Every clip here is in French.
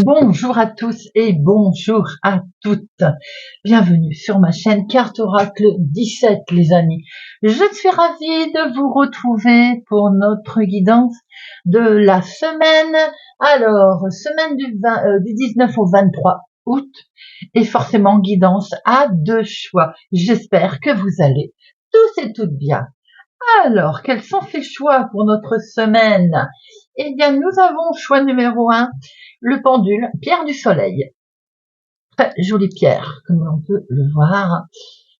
Bonjour à tous et bonjour à toutes. Bienvenue sur ma chaîne Carte Oracle 17 les amis. Je suis ravie de vous retrouver pour notre guidance de la semaine. Alors, semaine du 19 au 23 août et forcément guidance à 2 choix. J'espère que vous allez tous et toutes bien. Alors, quels sont ces choix pour notre semaine? Eh bien, nous avons choix numéro 1, le pendule, pierre du soleil. Très jolie pierre, comme on peut le voir.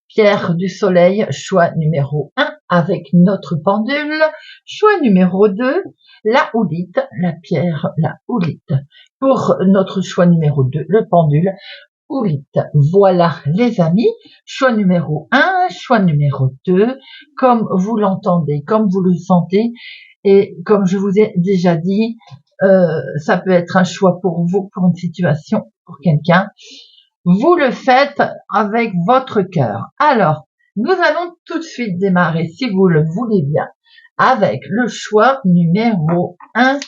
Pierre du soleil, choix numéro 1 avec notre pendule. Choix numéro 2, la houlite, la pierre, la houlite. Pour notre choix numéro 2, le pendule, houlite. Voilà les amis, choix numéro 1, choix numéro 2, comme vous l'entendez, comme vous le sentez, et comme je vous ai déjà dit, ça peut être un choix pour vous, pour une situation, pour quelqu'un. Vous le faites avec votre cœur. Alors, nous allons tout de suite démarrer, si vous le voulez bien, avec le choix numéro 1,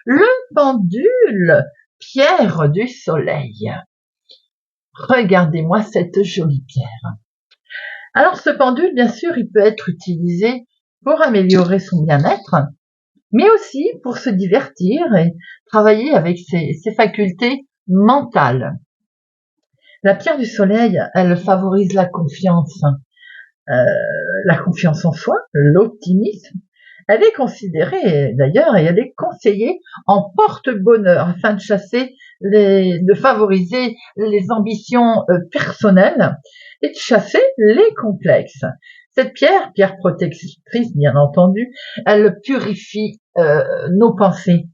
le pendule, pierre du soleil. Regardez-moi cette jolie pierre. Alors ce pendule, bien sûr, il peut être utilisé pour améliorer son bien-être, mais aussi pour se divertir et travailler avec ses facultés mentales. La pierre du soleil, elle favorise la confiance en soi, l'optimisme. Elle est considérée d'ailleurs et elle est conseillée en porte-bonheur afin de favoriser les ambitions personnelles et de chasser les complexes. Cette pierre protectrice bien entendu, elle purifie nos pensées.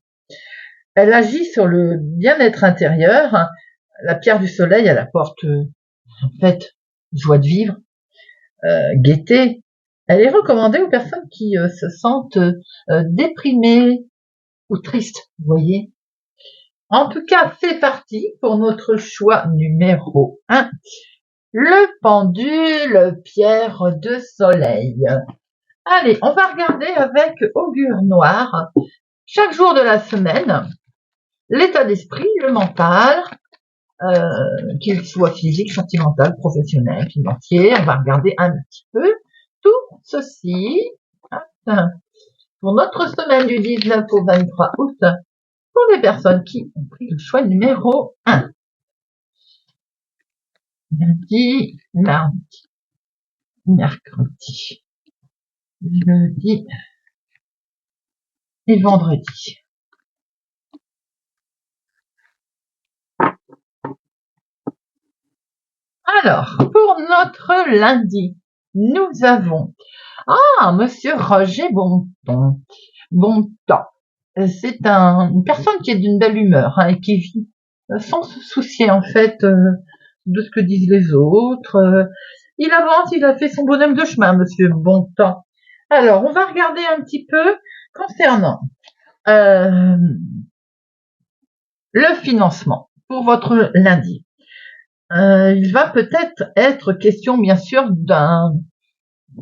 Elle agit sur le bien-être intérieur. La pierre du soleil, elle apporte en fait joie de vivre, gaieté. Elle est recommandée aux personnes qui se sentent déprimées ou tristes, vous voyez. En tout cas, c'est parti pour notre choix numéro 1. Le pendule, pierre de soleil. Allez, on va regarder avec augure noir, chaque jour de la semaine, l'état d'esprit, le mental, qu'il soit physique, sentimental, professionnel, financier. On va regarder un petit peu tout ceci pour notre semaine du 19 au 23 août pour les personnes qui ont pris le choix numéro 1. Lundi, mardi, mercredi, jeudi et vendredi. Alors, pour notre lundi, nous avons Monsieur Roger Bontemps. C'est une personne qui est d'une belle humeur et qui vit sans se soucier en fait de ce que disent les autres. Il avance, il a fait son bonhomme de chemin, Monsieur Bontemps. Alors, on va regarder un petit peu concernant le financement pour votre lundi. Il va peut-être être question, bien sûr,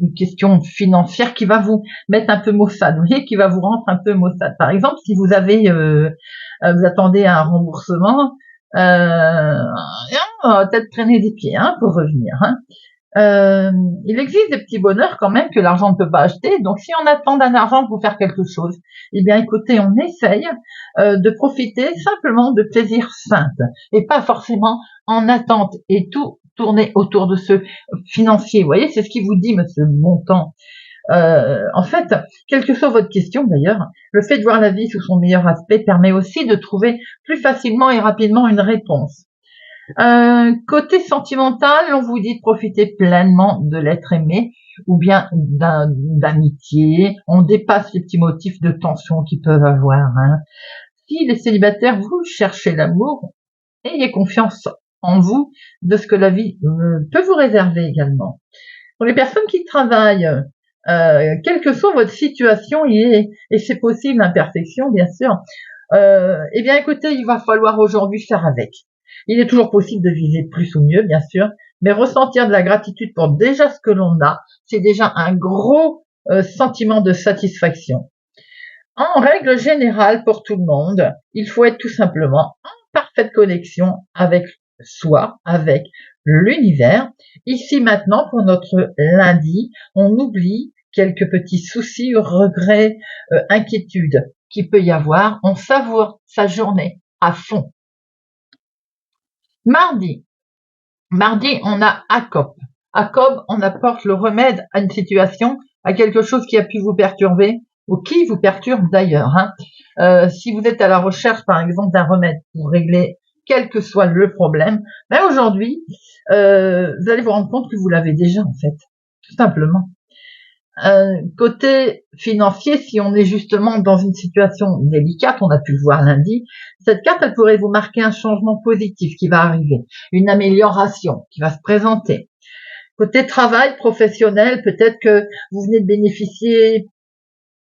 une question financière qui va vous mettre un peu maussade, vous voyez, qui va vous rendre un peu maussade. Par exemple, si vous avez, vous attendez un remboursement, on va peut-être traîner des pieds pour revenir. Il existe des petits bonheurs quand même que l'argent ne peut pas acheter. Donc, si on attend d'un argent pour faire quelque chose, eh bien, écoutez, on essaye de profiter simplement de plaisirs simples et pas forcément en attente et tout tourner autour de ce financier. Vous voyez, c'est ce qu'il vous dit, Monsieur Bontemps. En fait, quelle que soit votre question d'ailleurs, le fait de voir la vie sous son meilleur aspect permet aussi de trouver plus facilement et rapidement une réponse. Côté sentimental, on vous dit de profiter pleinement de l'être aimé ou bien d'amitié. On dépasse les petits motifs de tension qu'ils peuvent avoir. Si les célibataires, vous cherchez l'amour, ayez confiance en vous de ce que la vie peut vous réserver également. Pour les personnes qui travaillent, quelle que soit votre situation, et c'est possible, l'imperfection bien sûr, eh bien écoutez, il va falloir aujourd'hui faire avec. Il est toujours possible de viser plus ou mieux, bien sûr, mais ressentir de la gratitude pour déjà ce que l'on a, c'est déjà un gros sentiment de satisfaction. En règle générale, pour tout le monde, il faut être tout simplement en parfaite connexion avec soi, avec l'univers. Ici maintenant, pour notre lundi, on oublie quelques petits soucis, regrets, inquiétudes qu'il peut y avoir. On savoure sa journée à fond. Mardi, on a ACOP. ACOP, on apporte le remède à une situation, à quelque chose qui a pu vous perturber ou qui vous perturbe d'ailleurs. Si vous êtes à la recherche, par exemple, d'un remède pour régler quel que soit le problème, mais aujourd'hui, vous allez vous rendre compte que vous l'avez déjà en fait, tout simplement. Côté financier, si on est justement dans une situation délicate, on a pu le voir lundi, cette carte, elle pourrait vous marquer un changement positif qui va arriver, une amélioration qui va se présenter. Côté travail professionnel, peut-être que vous venez de bénéficier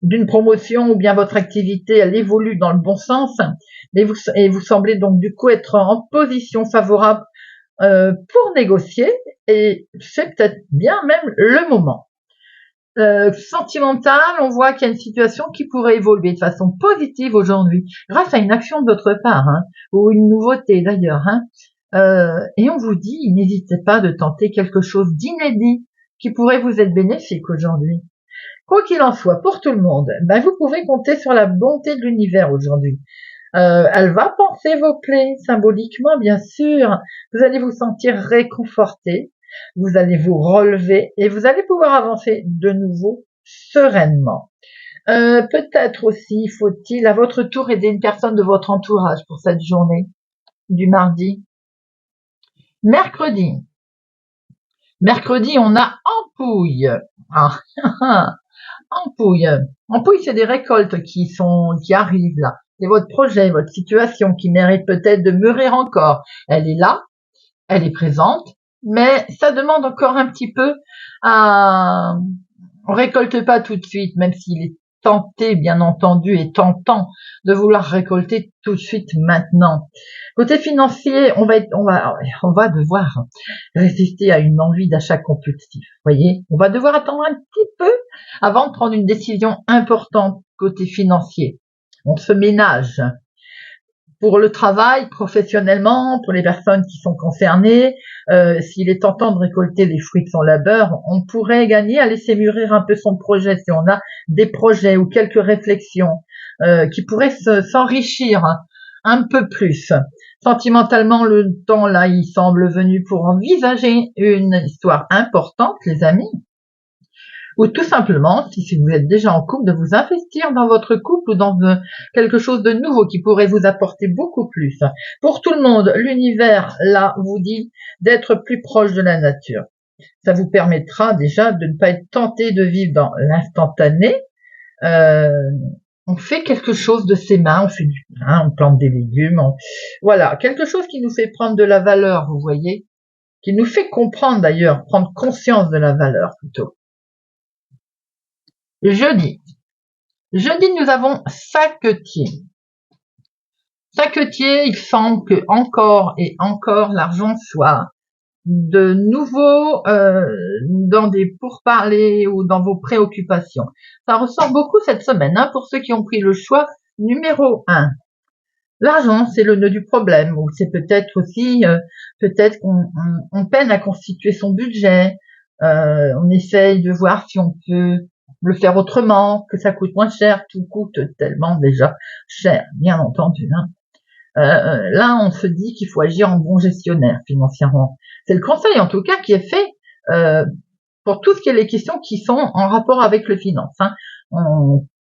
d'une promotion ou bien votre activité, elle évolue dans le bon sens et vous semblez donc du coup être en position favorable pour négocier et c'est peut-être bien même le moment. Sentimental, on voit qu'il y a une situation qui pourrait évoluer de façon positive aujourd'hui grâce à une action de votre part ou une nouveauté d'ailleurs. Et on vous dit, n'hésitez pas de tenter quelque chose d'inédit qui pourrait vous être bénéfique aujourd'hui. Quoi qu'il en soit, pour tout le monde, vous pouvez compter sur la bonté de l'univers aujourd'hui. Elle va panser vos plaies, symboliquement bien sûr. Vous allez vous sentir réconforté, vous allez vous relever et vous allez pouvoir avancer de nouveau sereinement. Peut-être aussi faut-il à votre tour aider une personne de votre entourage pour cette journée du mardi. Mercredi, on a Ampouille. Ampouille, c'est des récoltes qui arrivent là. C'est votre projet, votre situation qui mérite peut-être de mûrir encore. Elle est là, elle est présente, mais ça demande encore un petit peu on récolte pas tout de suite, même s'il est tenté, bien entendu, et tentant de vouloir récolter tout de suite maintenant. Côté financier, on va devoir résister à une envie d'achat compulsif. Voyez, on va devoir attendre un petit peu avant de prendre une décision importante côté financier. On se ménage. Pour le travail, professionnellement, pour les personnes qui sont concernées, s'il est tentant de récolter les fruits de son labeur, on pourrait gagner à laisser mûrir un peu son projet si on a des projets ou quelques réflexions qui pourraient s'enrichir un peu plus. Sentimentalement, le temps là, il semble venu pour envisager une histoire importante, les amis. Ou tout simplement, si vous êtes déjà en couple, de vous investir dans votre couple ou dans quelque chose de nouveau qui pourrait vous apporter beaucoup plus. Pour tout le monde, l'univers, là, vous dit d'être plus proche de la nature. Ça vous permettra déjà de ne pas être tenté de vivre dans l'instantané. On fait quelque chose de ses mains, on fait du pain, on plante des légumes, voilà, quelque chose qui nous fait prendre de la valeur, vous voyez, qui nous fait comprendre d'ailleurs, prendre conscience de la valeur plutôt. Jeudi, nous avons Saquetier. Saquetier, il semble que encore et encore l'argent soit de nouveau dans des pourparlers ou dans vos préoccupations. Ça ressort beaucoup cette semaine pour ceux qui ont pris le choix numéro 1. L'argent, c'est le nœud du problème, ou c'est peut-être aussi peut-être qu'on peine à constituer son budget. On essaye de voir si on peut le faire autrement, que ça coûte moins cher, tout coûte tellement déjà cher, bien entendu. Là, on se dit qu'il faut agir en bon gestionnaire financièrement. C'est le conseil en tout cas qui est fait pour tout ce qui est les questions qui sont en rapport avec le finance.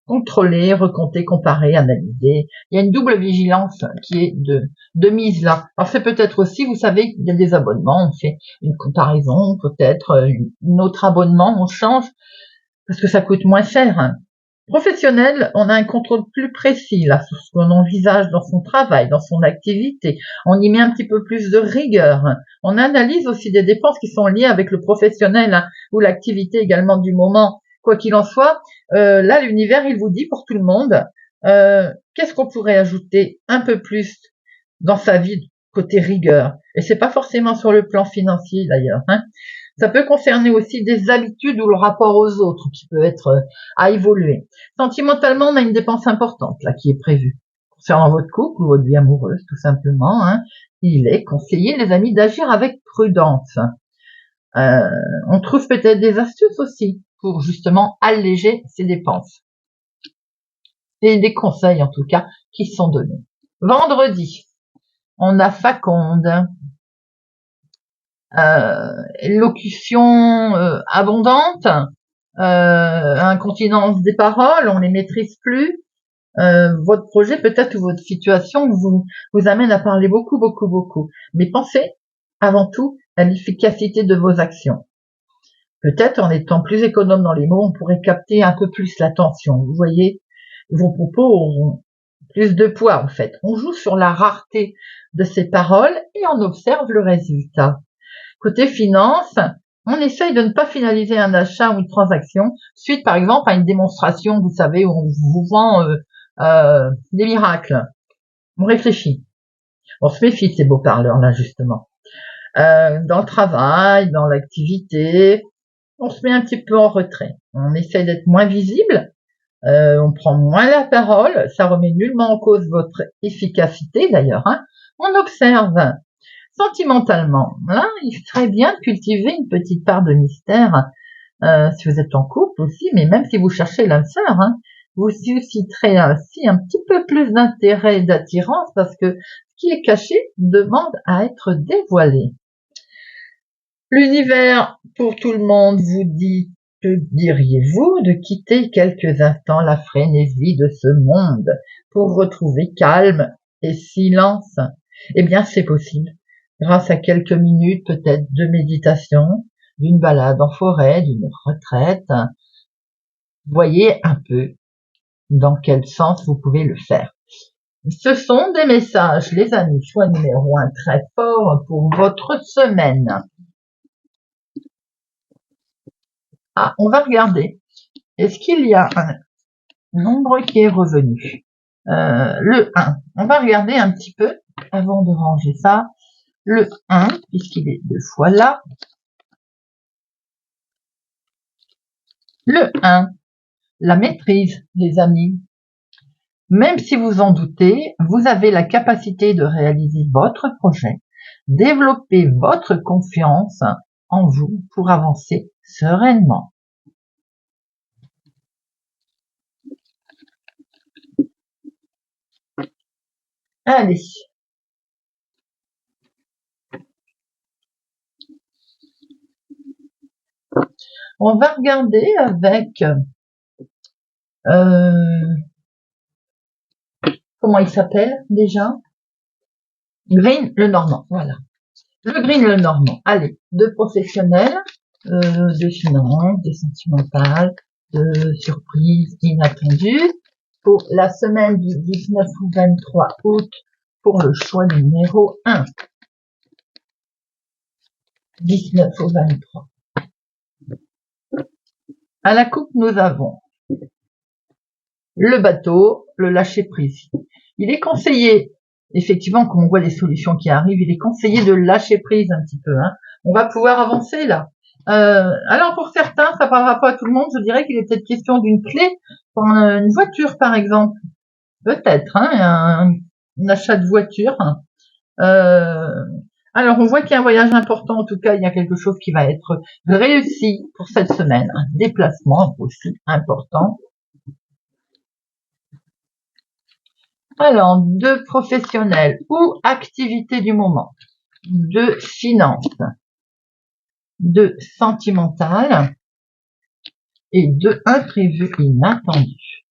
Contrôler, recompter, comparer, analyser. Il y a une double vigilance qui est de mise là. Alors c'est peut-être aussi, vous savez, qu'il y a des abonnements, on fait une comparaison, peut-être un autre abonnement, on change parce que ça coûte moins cher. Professionnel, on a un contrôle plus précis là sur ce qu'on envisage dans son travail, dans son activité. On y met un petit peu plus de rigueur. On analyse aussi des dépenses qui sont liées avec le professionnel ou l'activité également du moment. Quoi qu'il en soit, là l'univers il vous dit pour tout le monde qu'est-ce qu'on pourrait ajouter un peu plus dans sa vie côté rigueur. Et c'est pas forcément sur le plan financier d'ailleurs. Ça peut concerner aussi des habitudes ou le rapport aux autres qui peut être à évoluer. Sentimentalement, on a une dépense importante là qui est prévue pour concernant votre couple ou votre vie amoureuse, tout simplement, hein, il est conseillé, les amis, d'agir avec prudence. On trouve peut-être des astuces aussi pour justement alléger ses dépenses. Et des conseils, en tout cas, qui sont donnés. Vendredi, on a Faconde. Locution abondante, incontinence des paroles, on les maîtrise plus. Votre projet peut-être ou votre situation vous amène à parler beaucoup. Mais pensez avant tout à l'efficacité de vos actions. Peut-être en étant plus économe dans les mots, on pourrait capter un peu plus l'attention. Vous voyez, vos propos auront plus de poids en fait. On joue sur la rareté de ces paroles et on observe le résultat. Côté finance, on essaye de ne pas finaliser un achat ou une transaction suite par exemple à une démonstration, vous savez, où on vous vend des miracles. On réfléchit. On se méfie de ces beaux parleurs là justement. Dans le travail, dans l'activité, on se met un petit peu en retrait. On essaie d'être moins visible, on prend moins la parole, ça remet nullement en cause votre efficacité d'ailleurs, hein. On observe. Sentimentalement, là, il serait bien de cultiver une petite part de mystère, si vous êtes en couple aussi, mais même si vous cherchez l'âme sœur, hein, vous susciterez ainsi un petit peu plus d'intérêt et d'attirance parce que ce qui est caché demande à être dévoilé. L'univers, pour tout le monde, vous dit, que diriez-vous de quitter quelques instants la frénésie de ce monde pour retrouver calme et silence? Eh bien, c'est possible. Grâce à quelques minutes peut-être de méditation, d'une balade en forêt, d'une retraite. Voyez un peu dans quel sens vous pouvez le faire. Ce sont des messages, les amis, choix numéro 1 très fort pour votre semaine. Ah, on va regarder. Est-ce qu'il y a un nombre qui est revenu? Le 1. On va regarder un petit peu avant de ranger ça. Le 1, puisqu'il est 2 fois là. Le 1, la maîtrise, les amis. Même si vous en doutez, vous avez la capacité de réaliser votre projet, développer votre confiance en vous pour avancer sereinement. Allez. On va regarder avec comment il s'appelle déjà? Green le Normand, voilà. Le Green le Normand. Allez, de professionnels, de finances, de sentimentales, de surprises inattendues. Pour la semaine du 19 au 23 août, pour le choix numéro 1. 19 au 23. À la coupe, nous avons le bateau, le lâcher-prise. Il est conseillé, effectivement, quand on voit les solutions qui arrivent, il est conseillé de lâcher prise un petit peu. Hein. On va pouvoir avancer là. Alors pour certains, ça parlera pas à tout le monde, je dirais qu'il est peut-être question d'une clé pour une voiture par exemple. Peut-être, hein, un achat de voiture. Alors on voit qu'il y a un voyage important, en tout cas il y a quelque chose qui va être réussi pour cette semaine. Un déplacement aussi important. Alors, de professionnels ou activités du moment, de finances, de sentimental et de imprévu inattendu.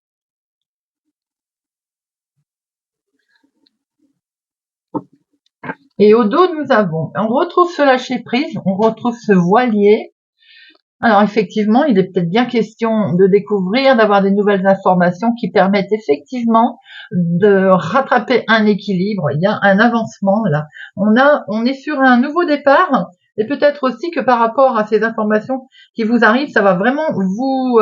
Et au dos, nous avons, on retrouve ce lâcher prise, on retrouve ce voilier. Alors effectivement, il est peut-être bien question de découvrir, d'avoir des nouvelles informations qui permettent effectivement de rattraper un équilibre. Il y a un avancement là. On est sur un nouveau départ. Et peut-être aussi que par rapport à ces informations qui vous arrivent, ça va vraiment vous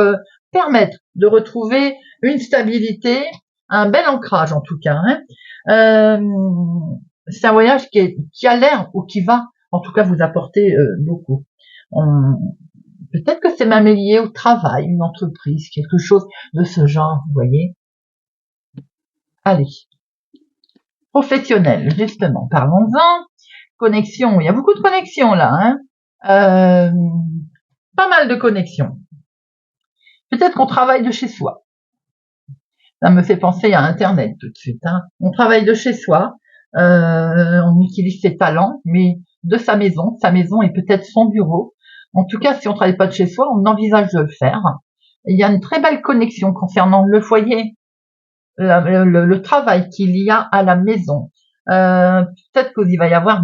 permettre de retrouver une stabilité, un bel ancrage en tout cas. Hein. C'est un voyage qui a l'air ou qui va en tout cas vous apporter beaucoup. Peut-être que c'est même lié au travail, une entreprise, quelque chose de ce genre, vous voyez. Allez, Professionnel, justement, parlons-en. Connexion, il y a beaucoup de connexions là, hein. Pas mal de connexions. Peut-être qu'on travaille de chez soi. Ça me fait penser à Internet tout de suite, hein. On travaille de chez soi, on utilise ses talents, mais de sa maison est peut-être son bureau. En tout cas, si on travaille pas de chez soi, on envisage de le faire. Il y a une très belle connexion concernant le foyer, le travail qu'il y a à la maison. Peut-être qu'il va y avoir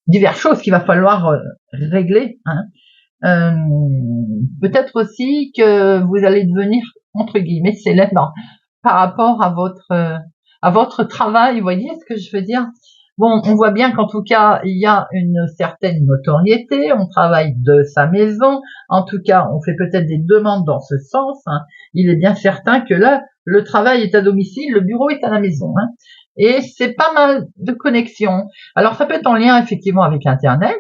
diverses choses qu'il va falloir régler, hein. Peut-être aussi que vous allez devenir entre guillemets célèbre par rapport à votre travail. Vous voyez ce que je veux dire? Bon, on voit bien qu'en tout cas, il y a une certaine notoriété, on travaille de sa maison, en tout cas, on fait peut-être des demandes dans ce sens, hein. Il est bien certain que là, le travail est à domicile, le bureau est à la maison, hein. Et c'est pas mal de connexions. Alors, ça peut être en lien effectivement avec Internet,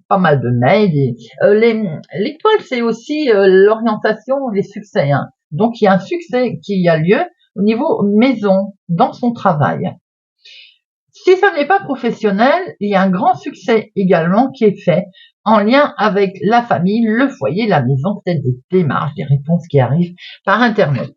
pas mal de mails. L'étoile, c'est aussi l'orientation, les succès, hein. Donc, il y a un succès qui a lieu au niveau maison, dans son travail. Si ça n'est pas professionnel, il y a un grand succès également qui est fait en lien avec la famille, le foyer, la maison, peut-être des démarches, des réponses qui arrivent par Internet.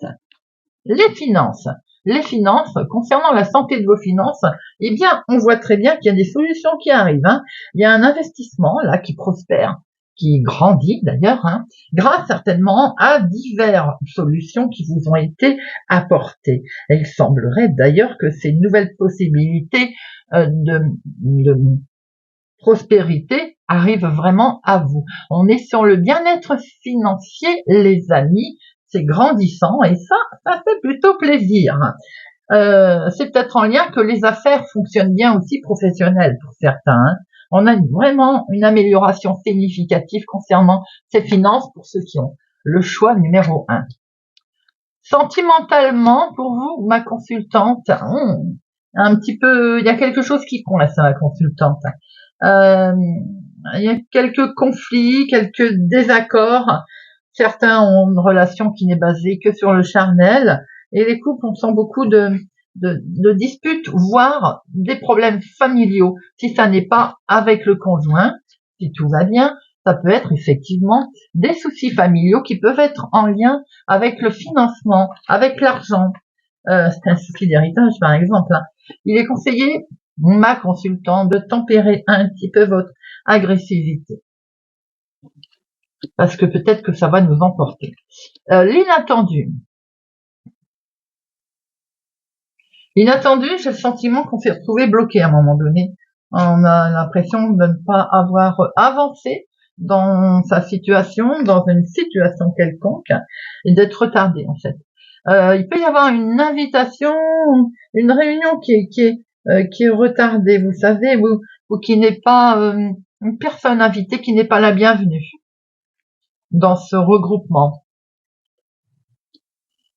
Les finances. Les finances, concernant la santé de vos finances, eh bien, on voit très bien qu'il y a des solutions qui arrivent, hein. Il y a un investissement là qui prospère, qui grandit d'ailleurs, hein, grâce certainement à diverses solutions qui vous ont été apportées. Et il semblerait d'ailleurs que ces nouvelles possibilités de prospérité arrivent vraiment à vous. On est sur le bien-être financier, les amis, c'est grandissant et ça fait plutôt plaisir. C'est peut-être en lien que les affaires fonctionnent bien aussi professionnelles pour certains, hein. On a vraiment une amélioration significative concernant ces finances pour ceux qui ont le choix numéro 1. Sentimentalement, pour vous, ma consultante, un petit peu, il y a quelque chose qui coince à la consultante. Il y a quelques conflits, quelques désaccords. Certains ont une relation qui n'est basée que sur le charnel, et les couples, on sent beaucoup de disputes, voire des problèmes familiaux. Si ça n'est pas avec le conjoint, si tout va bien, ça peut être effectivement des soucis familiaux qui peuvent être en lien avec le financement, avec l'argent. C'est un souci d'héritage, par exemple, hein. Il est conseillé, ma consultante, de tempérer un petit peu votre agressivité, parce que peut-être que ça va nous emporter. L'inattendu. L'inattendu, j'ai le sentiment qu'on s'est retrouvé bloqué à un moment donné. On a l'impression de ne pas avoir avancé dans sa situation, dans une situation quelconque, et d'être retardé en fait. Il peut y avoir une invitation, une réunion qui est retardée, vous savez, ou qui n'est pas une personne invitée qui n'est pas la bienvenue dans ce regroupement.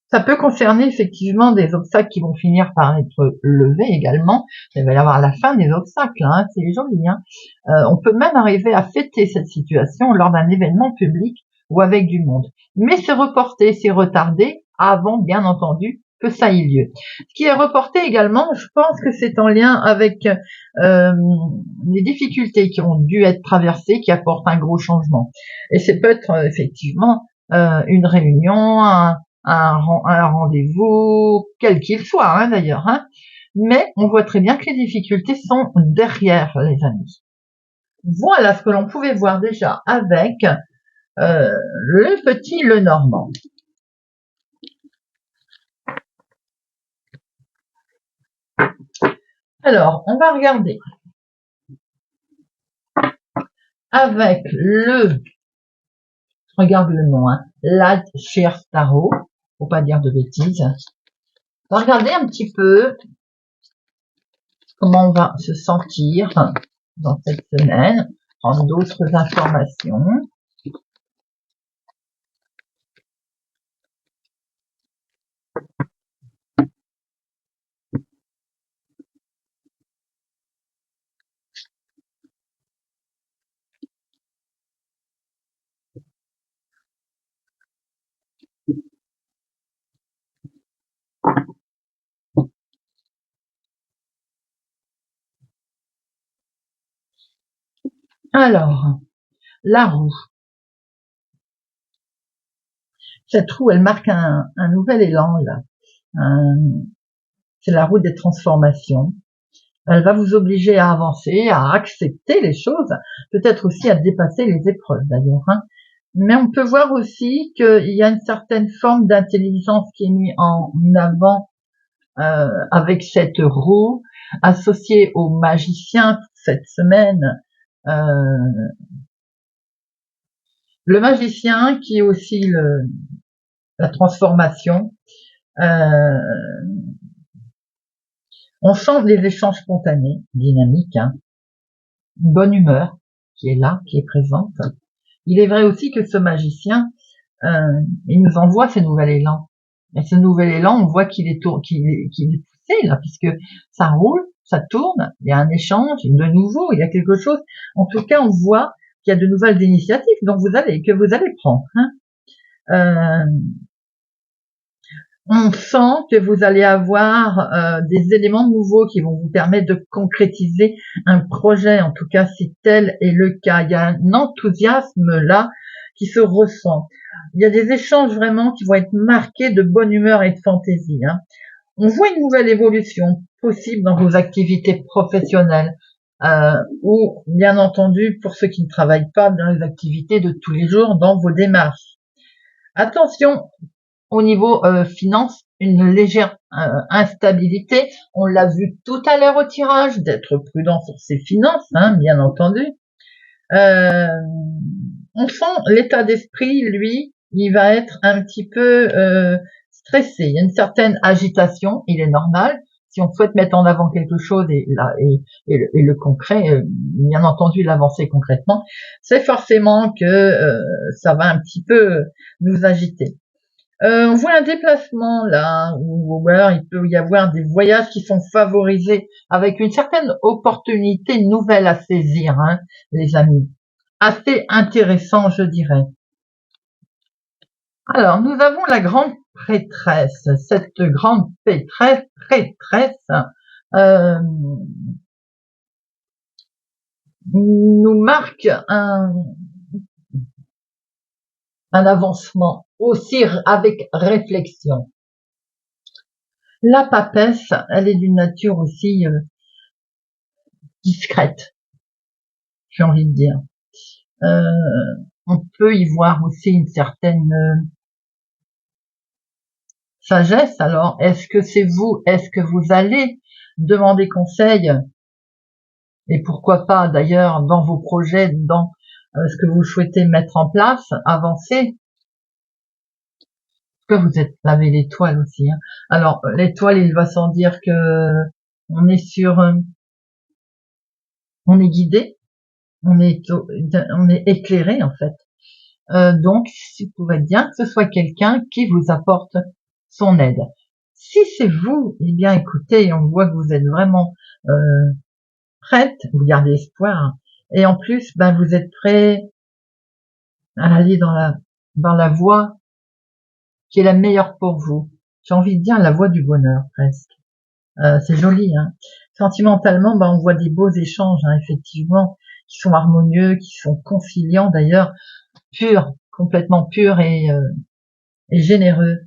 Ça peut concerner effectivement des obstacles qui vont finir par être levés également. Il va y avoir la fin des obstacles, hein, c'est joli, hein. On peut même arriver à fêter cette situation lors d'un événement public ou avec du monde. Mais c'est reporté, c'est retardé avant, bien entendu, que ça ait lieu. Ce qui est reporté également, je pense que c'est en lien avec les difficultés qui ont dû être traversées, qui apportent un gros changement. Et c'est peut-être effectivement une réunion, un rendez-vous, quel qu'il soit, hein, d'ailleurs, hein. Mais on voit très bien que les difficultés sont derrière, les amis. Voilà ce que l'on pouvait voir déjà avec le petit Lenormand. Alors, on va regarder avec regarde le nom, hein, Ladscherstaro, faut pas dire de bêtises. On va regarder un petit peu comment on va se sentir dans cette semaine, prendre d'autres informations. Alors, la roue. Cette roue, elle marque un nouvel élan, là. C'est la roue des transformations. Elle va vous obliger à avancer, à accepter les choses, peut-être aussi à dépasser les épreuves d'ailleurs. Hein. Mais on peut voir aussi qu'il y a une certaine forme d'intelligence qui est mise en avant avec cette roue, associée au magicien cette semaine. Le magicien qui est aussi la transformation. On sent des échanges spontanés, dynamiques, hein. Une bonne humeur qui est là, qui est présente. Il est vrai aussi que ce magicien, il nous envoie ce nouvel élan. Et ce nouvel élan, on voit qu'il est poussé là, puisque ça roule, ça tourne, il y a un échange, de nouveau, il y a quelque chose. En tout cas, on voit qu'il y a de nouvelles initiatives que vous allez prendre. Hein. On sent que vous allez avoir des éléments nouveaux qui vont vous permettre de concrétiser un projet. En tout cas, si tel est le cas, il y a un enthousiasme là qui se ressent. Il y a des échanges vraiment qui vont être marqués de bonne humeur et de fantaisie. Hein. On voit une nouvelle évolution possible dans vos activités professionnelles ou, bien entendu, pour ceux qui ne travaillent pas dans les activités de tous les jours, dans vos démarches. Attention, au niveau finance, une légère instabilité. On l'a vu tout à l'heure au tirage, d'être prudent sur ses finances, hein, bien entendu. On sent l'état d'esprit, lui, il va être un petit peu stressé. Il y a une certaine agitation, il est normal. Si on souhaite mettre en avant quelque chose et le concret, bien entendu l'avancer concrètement, c'est forcément que ça va un petit peu nous agiter. On voit un déplacement là, ou alors il peut y avoir des voyages qui sont favorisés avec une certaine opportunité nouvelle à saisir, hein, les amis. Assez intéressant, je dirais. Alors, nous avons la grande prêtresse. Cette grande prêtresse nous marque un avancement aussi avec réflexion. La papesse, elle est d'une nature aussi discrète, j'ai envie de dire. On peut y voir aussi une certaine sagesse. Alors, est-ce que c'est vous? Est-ce que vous allez demander conseil? Et pourquoi pas d'ailleurs dans vos projets, dans ce que vous souhaitez mettre en place, avancer? Que vous êtes lavé l'étoile aussi. Hein. Alors, l'étoile, il va sans dire que on est on est guidé, on est éclairé en fait. Donc, il pourrait bien que ce soit quelqu'un qui vous apporte son aide. Si c'est vous, eh bien, écoutez, on voit que vous êtes vraiment prête, vous gardez espoir, et en plus, ben, vous êtes prêt à aller dans la voie qui est la meilleure pour vous. J'ai envie de dire la voie du bonheur, presque. C'est joli, hein. Sentimentalement, ben, on voit des beaux échanges, hein, effectivement, qui sont harmonieux, qui sont conciliants d'ailleurs, purs, complètement purs et généreux.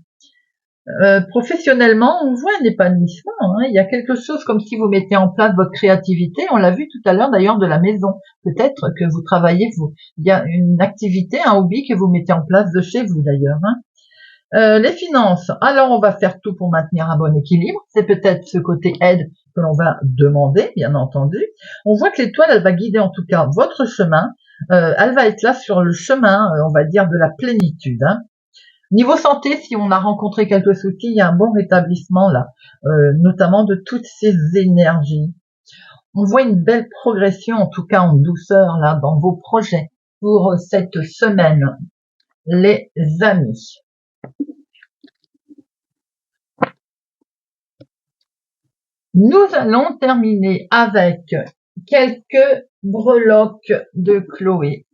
Professionnellement, on voit un épanouissement. Hein. Il y a quelque chose comme si vous mettez en place votre créativité. On l'a vu tout à l'heure d'ailleurs de la maison. Peut-être que vous travaillez, il y a une activité, un hobby que vous mettez en place de chez vous d'ailleurs. Hein. Les finances. Alors on va faire tout pour maintenir un bon équilibre. C'est peut-être ce côté aide que l'on va demander, bien entendu. On voit que l'étoile, elle va guider en tout cas votre chemin. Elle va être là sur le chemin, on va dire, de la plénitude. Hein. Niveau santé, si on a rencontré quelques soucis, il y a un bon rétablissement là, notamment de toutes ces énergies. On voit une belle progression, en tout cas en douceur là, dans vos projets pour cette semaine, les amis. Nous allons terminer avec quelques breloques de Chloé.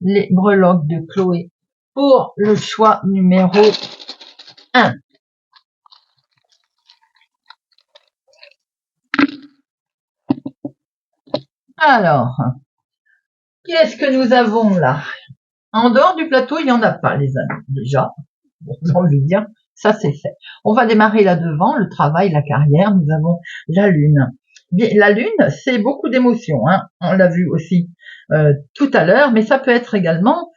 Les breloques de Chloé pour le choix numéro 1. Alors, Qui est-ce que nous avons là? En dehors du plateau, il n'y en a pas, les amis, déjà. J'ai envie de dire, ça c'est fait. On va démarrer là devant, le travail, la carrière. Nous avons la lune. Bien, la lune, c'est beaucoup d'émotions, hein. On l'a vu aussi tout à l'heure, mais ça peut être également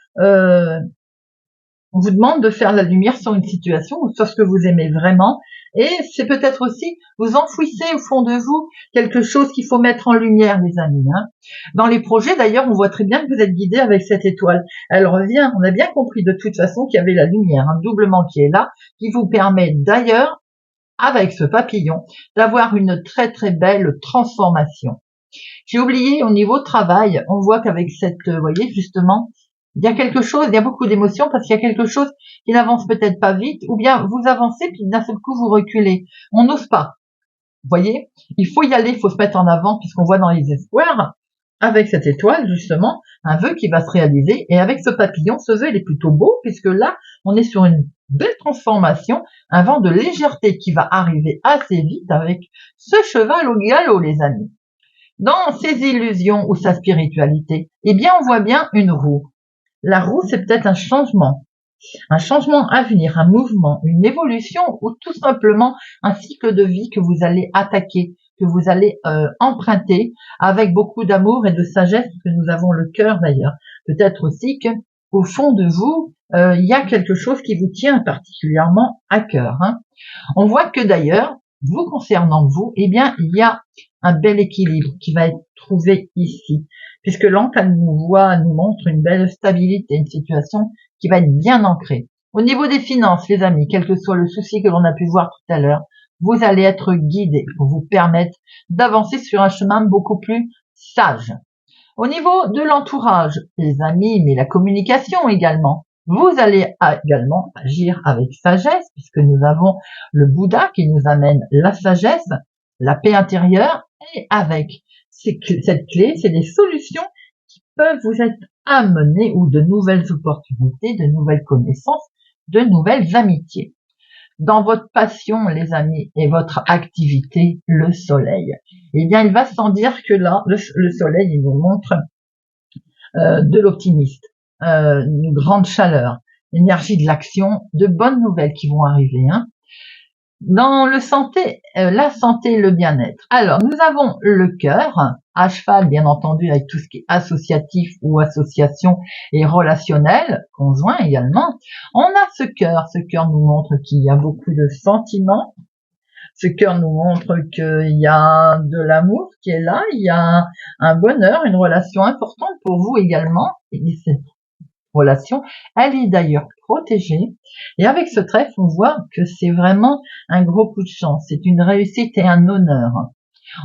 on vous demande de faire la lumière sur une situation ou sur ce que vous aimez vraiment. Et c'est peut-être aussi, vous enfouissez au fond de vous quelque chose qu'il faut mettre en lumière, les amis, hein. Dans les projets, d'ailleurs, on voit très bien que vous êtes guidé avec cette étoile. Elle revient, on a bien compris de toute façon qu'il y avait la lumière, un doublement qui est là, qui vous permet d'ailleurs, avec ce papillon, d'avoir une très très belle transformation. J'ai oublié au niveau travail, on voit qu'avec cette, vous voyez, justement, il y a quelque chose, il y a beaucoup d'émotions parce qu'il y a quelque chose qui n'avance peut-être pas vite, ou bien vous avancez puis d'un seul coup vous reculez. On n'ose pas. Vous voyez, il faut y aller, il faut se mettre en avant puisqu'on voit dans les espoirs, avec cette étoile justement, un vœu qui va se réaliser. Et avec ce papillon, ce vœu il est plutôt beau puisque là, on est sur une belle transformation, un vent de légèreté qui va arriver assez vite avec ce cheval au galop, les amis. Dans ses illusions ou sa spiritualité, eh bien, on voit bien une roue. La roue, c'est peut-être un changement à venir, un mouvement, une évolution ou tout simplement un cycle de vie que vous allez attaquer, que vous allez emprunter avec beaucoup d'amour et de sagesse, parce que nous avons le cœur d'ailleurs. Peut-être aussi que au fond de vous, il y a quelque chose qui vous tient particulièrement à cœur, hein. On voit que d'ailleurs, vous concernant vous, eh bien, il y a un bel équilibre qui va être trouvé ici, puisque l'encre nous montre une belle stabilité, une situation qui va être bien ancrée. Au niveau des finances, les amis, quel que soit le souci que l'on a pu voir tout à l'heure, vous allez être guidés pour vous permettre d'avancer sur un chemin beaucoup plus sage. Au niveau de l'entourage, les amis, mais la communication également, vous allez également agir avec sagesse, puisque nous avons le Bouddha qui nous amène la sagesse, la paix intérieure, et avec cette clé, c'est des solutions qui peuvent vous être amenées ou de nouvelles opportunités, de nouvelles connaissances, de nouvelles amitiés. Dans votre passion, les amis, et votre activité, le soleil, eh bien, il va sans dire que là, le soleil, il nous montre de l'optimiste, une grande chaleur, l'énergie de l'action, de bonnes nouvelles qui vont arriver, hein. Dans la santé et le bien-être. Alors, nous avons le cœur, à cheval, bien entendu, avec tout ce qui est associatif ou association et relationnel, conjoint également. On a ce cœur nous montre qu'il y a beaucoup de sentiments. Ce cœur nous montre qu'il y a de l'amour qui est là, il y a un bonheur, une relation importante pour vous également. Et cette relation, elle est d'ailleurs protégée. Et avec ce trèfle, on voit que c'est vraiment un gros coup de chance. C'est une réussite et un honneur.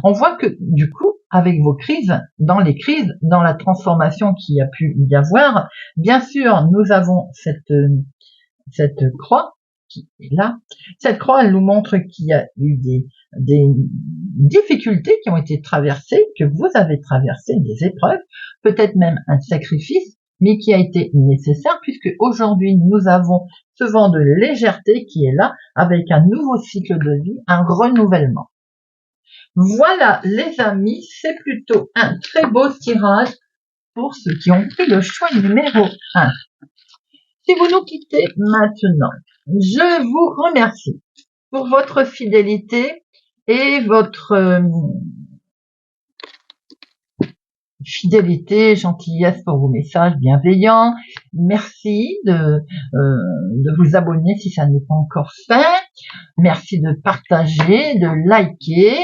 On voit que du coup, avec vos crises, dans la transformation qu'il y a pu y avoir, bien sûr, nous avons cette croix qui est là. Cette croix, elle nous montre qu'il y a eu des difficultés qui ont été traversées, que vous avez traversé, des épreuves, peut-être même un sacrifice, mais qui a été nécessaire puisque aujourd'hui nous avons ce vent de légèreté qui est là avec un nouveau cycle de vie, un renouvellement. Voilà les amis, c'est plutôt un très beau tirage pour ceux qui ont pris le choix numéro 1. Si vous nous quittez maintenant, je vous remercie pour votre fidélité et votre fidélité, gentillesse pour vos messages bienveillants. Merci de vous abonner si ça n'est pas encore fait. Merci de partager, de liker.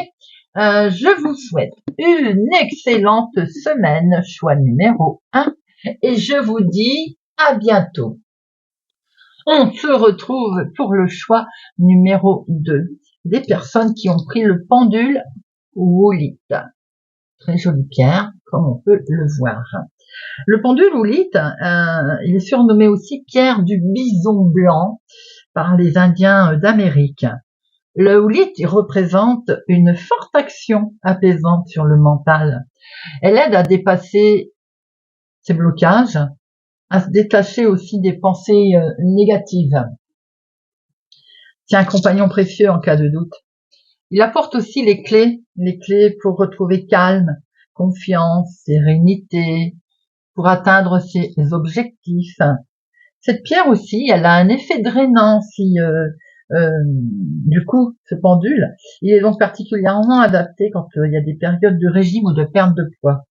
Je vous souhaite une excellente semaine, choix numéro 1, et je vous dis à bientôt. On se retrouve pour le choix numéro 2, des personnes qui ont pris le pendule Woolite. Très jolie pierre, comme on peut le voir. Le pendule Woolite, il est surnommé aussi pierre du bison blanc par les Indiens d'Amérique. Le Woolite représente une forte action apaisante sur le mental. Elle aide à dépasser ses blocages, à se détacher aussi des pensées négatives. C'est un compagnon précieux en cas de doute. Il apporte aussi les clés pour retrouver calme, confiance, sérénité, pour atteindre ses objectifs. Cette pierre aussi, elle a un effet drainant si du coup, ce pendule, il est donc particulièrement adapté quand il y a des périodes de régime ou de perte de poids.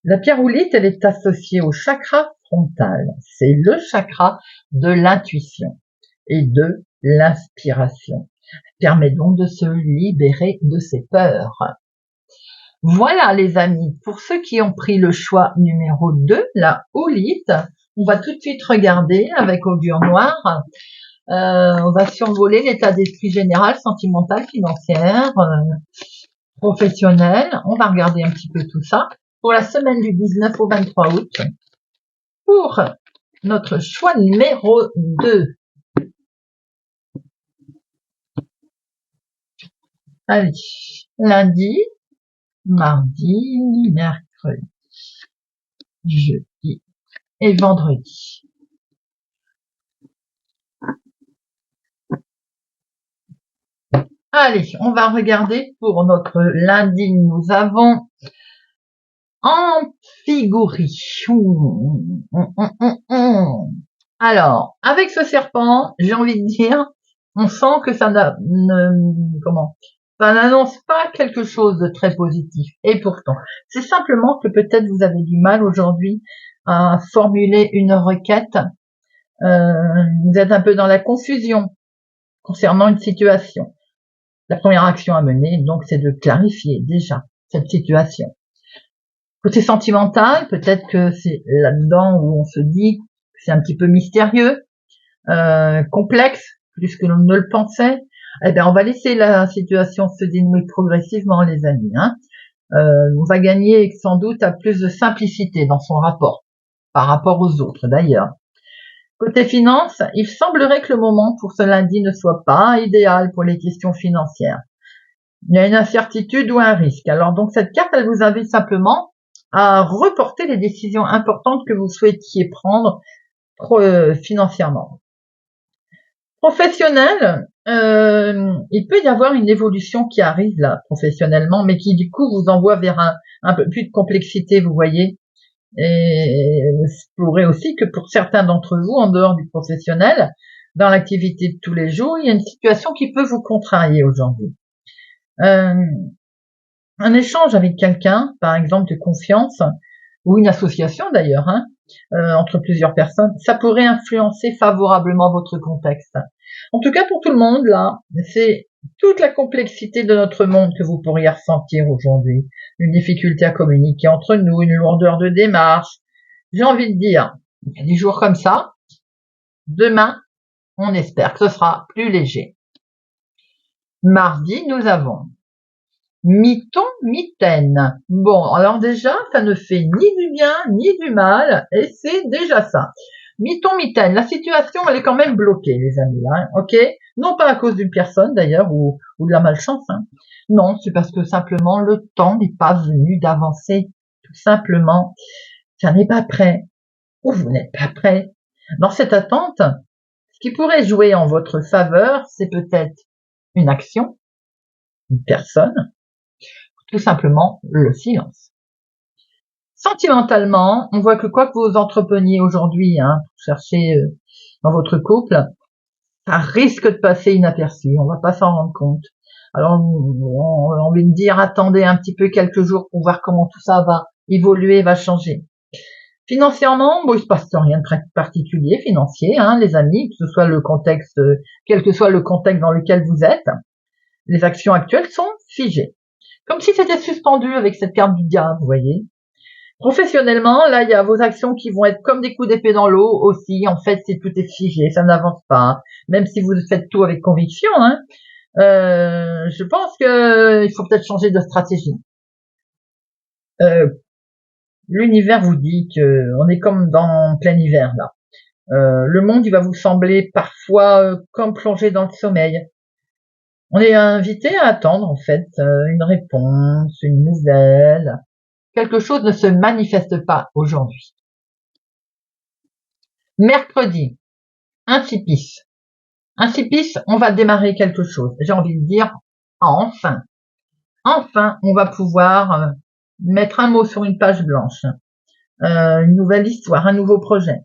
La pierre oolite, elle est associée au chakra frontal. C'est le chakra de l'intuition et de l'inspiration. Elle permet donc de se libérer de ses peurs. Voilà les amis, pour ceux qui ont pris le choix numéro 2, la oolite, on va tout de suite regarder avec augure noire. On va survoler l'état d'esprit général, sentimental, financier, professionnel. On va regarder un petit peu tout ça pour la semaine du 19 au 23 août. Pour notre choix numéro 2. Allez, lundi, mardi, mercredi, jeudi et vendredi. Allez, on va regarder pour notre lundi. Nous avons Amphigouri. Alors, avec ce serpent, j'ai envie de dire, on sent que ça ça n'annonce pas quelque chose de très positif. Et pourtant, c'est simplement que peut-être vous avez du mal aujourd'hui à formuler une requête. Vous êtes un peu dans la confusion concernant une situation. La première action à mener, donc, c'est de clarifier déjà cette situation. Côté sentimental, peut-être que c'est là-dedans où on se dit que c'est un petit peu mystérieux, complexe, plus que l'on ne le pensait. Eh bien, on va laisser la situation se dénouer progressivement, les amis. On va gagner sans doute à plus de simplicité dans son rapport, par rapport aux autres d'ailleurs. Côté finance, il semblerait que le moment pour ce lundi ne soit pas idéal pour les questions financières. Il y a une incertitude ou un risque. Alors donc cette carte, elle vous invite simplement à reporter les décisions importantes que vous souhaitiez prendre financièrement. Professionnel, il peut y avoir une évolution qui arrive là professionnellement, mais qui du coup vous envoie vers un peu plus de complexité, vous voyez. Et il pourrait aussi que pour certains d'entre vous, en dehors du professionnel, dans l'activité de tous les jours, il y a une situation qui peut vous contrarier aujourd'hui. Un échange avec quelqu'un, par exemple de confiance, ou une association d'ailleurs, entre plusieurs personnes, ça pourrait influencer favorablement votre contexte. En tout cas, pour tout le monde, là, c'est toute la complexité de notre monde que vous pourriez ressentir aujourd'hui. Une difficulté à communiquer entre nous, une lourdeur de démarche. J'ai envie de dire, il y a des jours comme ça. Demain, on espère que ce sera plus léger. Mardi, nous avons Miton, mitaine. Bon, alors déjà, ça ne fait ni du bien ni du mal, et c'est déjà ça. Miton, mitaine, la situation, elle est quand même bloquée, les amis, ok? Non pas à cause d'une personne, d'ailleurs, ou de la malchance, Non, c'est parce que simplement, le temps n'est pas venu d'avancer. Tout simplement, ça n'est pas prêt. Ou vous n'êtes pas prêt. Dans cette attente, ce qui pourrait jouer en votre faveur, c'est peut-être une action, une personne, tout simplement le silence. Sentimentalement, on voit que quoi que vous entrepreniez aujourd'hui, pour chercher dans votre couple, ça risque de passer inaperçu, on va pas s'en rendre compte. Alors, on a envie de dire, attendez un petit peu quelques jours pour voir comment tout ça va évoluer, va changer. Financièrement, bon, il se passe rien de particulier financier, les amis, que ce soit le contexte, quel que soit le contexte dans lequel vous êtes, les actions actuelles sont figées. Comme si c'était suspendu avec cette carte du diable, vous voyez. Professionnellement, là, il y a vos actions qui vont être comme des coups d'épée dans l'eau aussi. En fait, tout est figé, ça n'avance pas. Même si vous faites tout avec conviction, je pense que il faut peut-être changer de stratégie. L'univers vous dit que on est comme dans plein hiver là. Le monde, il va vous sembler parfois comme plongé dans le sommeil. On est invité à attendre en fait une réponse, une nouvelle. Quelque chose ne se manifeste pas aujourd'hui. Mercredi, incipice. Incipice, on va démarrer quelque chose. J'ai envie de dire enfin. Enfin, on va pouvoir mettre un mot sur une page blanche. une nouvelle histoire, un nouveau projet,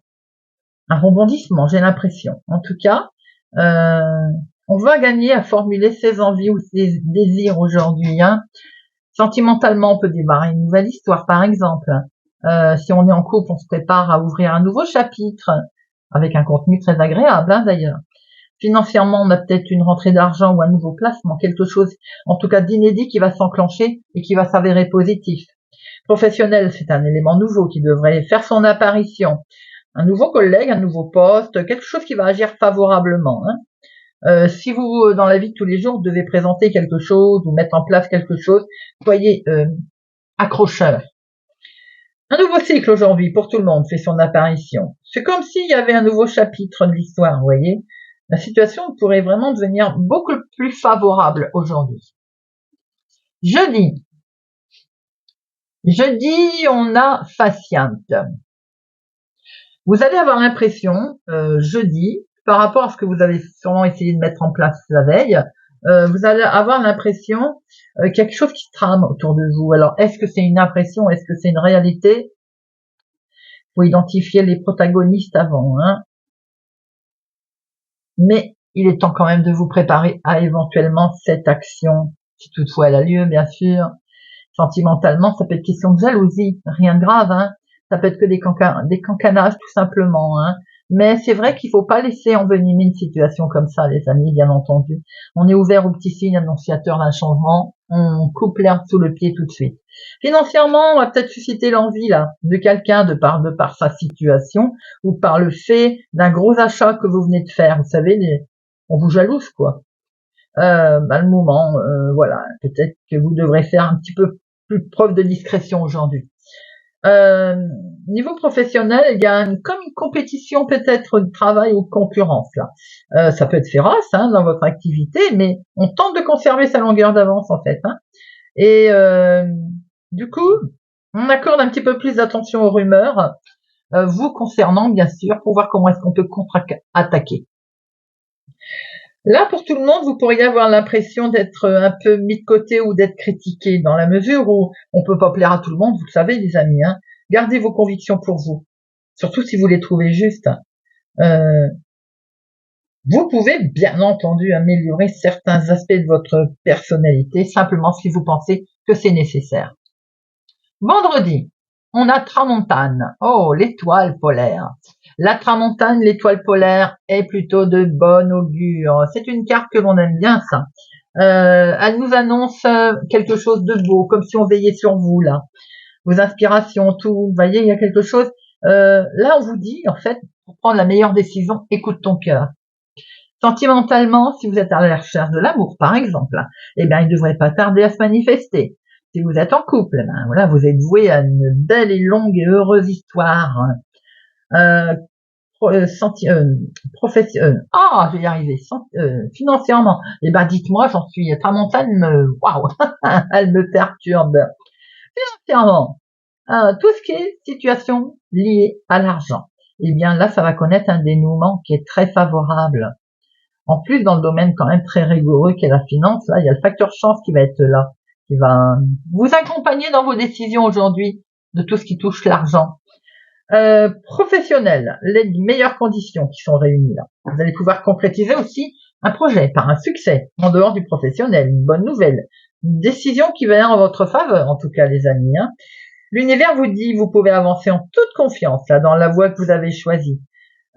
un rebondissement, j'ai l'impression. En tout cas, on va gagner à formuler ses envies ou ses désirs aujourd'hui. Hein. Sentimentalement, on peut démarrer une nouvelle histoire, par exemple. Si on est en couple, on se prépare à ouvrir un nouveau chapitre, avec un contenu très agréable, hein, d'ailleurs. Financièrement, on a peut-être une rentrée d'argent ou un nouveau placement, quelque chose, en tout cas d'inédit, qui va s'enclencher et qui va s'avérer positif. Professionnel, c'est un élément nouveau qui devrait faire son apparition. Un nouveau collègue, un nouveau poste, quelque chose qui va agir favorablement. Hein. Si vous, dans la vie de tous les jours, devez présenter quelque chose ou mettre en place quelque chose, soyez accrocheur. Un nouveau cycle aujourd'hui pour tout le monde fait son apparition. C'est comme s'il y avait un nouveau chapitre de l'histoire, vous voyez. La situation pourrait vraiment devenir beaucoup plus favorable aujourd'hui. Jeudi, on a Faciante. Vous allez avoir l'impression, jeudi, par rapport à ce que vous avez sûrement essayé de mettre en place la veille, vous allez avoir l'impression quelque chose qui se trame autour de vous. Alors, est-ce que c'est une impression? Est-ce que c'est une réalité? Il faut identifier les protagonistes avant. Hein. Mais il est temps quand même de vous préparer à éventuellement cette action, si toutefois elle a lieu, bien sûr. Sentimentalement, ça peut être question de jalousie, rien de grave. Hein. Ça peut être que des cancanages, tout simplement. Hein. Mais c'est vrai qu'il faut pas laisser envenimer une situation comme ça, les amis, bien entendu. On est ouvert aux petits signes annonciateurs d'un changement. On coupe l'herbe sous le pied tout de suite. Financièrement, on va peut-être susciter l'envie là de quelqu'un de par sa situation ou par le fait d'un gros achat que vous venez de faire. Vous savez, on vous jalouse quoi. Le moment, voilà, peut-être que vous devrez faire un petit peu plus preuve de discrétion aujourd'hui. Niveau professionnel, il y a comme une compétition peut-être de travail ou de concurrence là. Ça peut être féroce hein, dans votre activité, mais on tente de conserver sa longueur d'avance en fait. Hein. Et du coup, on accorde un petit peu plus d'attention aux rumeurs, vous concernant bien sûr, pour voir comment est-ce qu'on peut contre-attaquer. Là, pour tout le monde, vous pourriez avoir l'impression d'être un peu mis de côté ou d'être critiqué, dans la mesure où on peut pas plaire à tout le monde, vous le savez les amis. Hein. Gardez vos convictions pour vous, surtout si vous les trouvez justes. Vous pouvez bien entendu améliorer certains aspects de votre personnalité, simplement si vous pensez que c'est nécessaire. Vendredi, on a Tramontane. Oh, l'étoile polaire. La Tramontane, l'étoile polaire, est plutôt de bon augure. C'est une carte que l'on aime bien, ça. Elle nous annonce quelque chose de beau, comme si on veillait sur vous, là. Vos inspirations, tout. Vous voyez, il y a quelque chose. Là, on vous dit, en fait, pour prendre la meilleure décision, écoute ton cœur. Sentimentalement, si vous êtes à la recherche de l'amour, par exemple, eh bien, il ne devrait pas tarder à se manifester. Si vous êtes en couple, ben voilà, vous êtes voué à une belle et longue et heureuse histoire. Je vais y arriver. Financièrement, eh ben dites-moi, j'en suis Tramontane, waouh, elle me perturbe. Financièrement, tout ce qui est situation liée à l'argent, eh bien là, ça va connaître un dénouement qui est très favorable. En plus, dans le domaine quand même très rigoureux qu'est la finance, là, il y a le facteur chance qui va être là, qui va vous accompagner dans vos décisions aujourd'hui de tout ce qui touche l'argent. Professionnel, les meilleures conditions qui sont réunies là. Vous allez pouvoir concrétiser aussi un projet par un succès en dehors du professionnel, une bonne nouvelle, une décision qui va être en votre faveur, en tout cas les amis. Hein. L'univers vous dit vous pouvez avancer en toute confiance là dans la voie que vous avez choisie.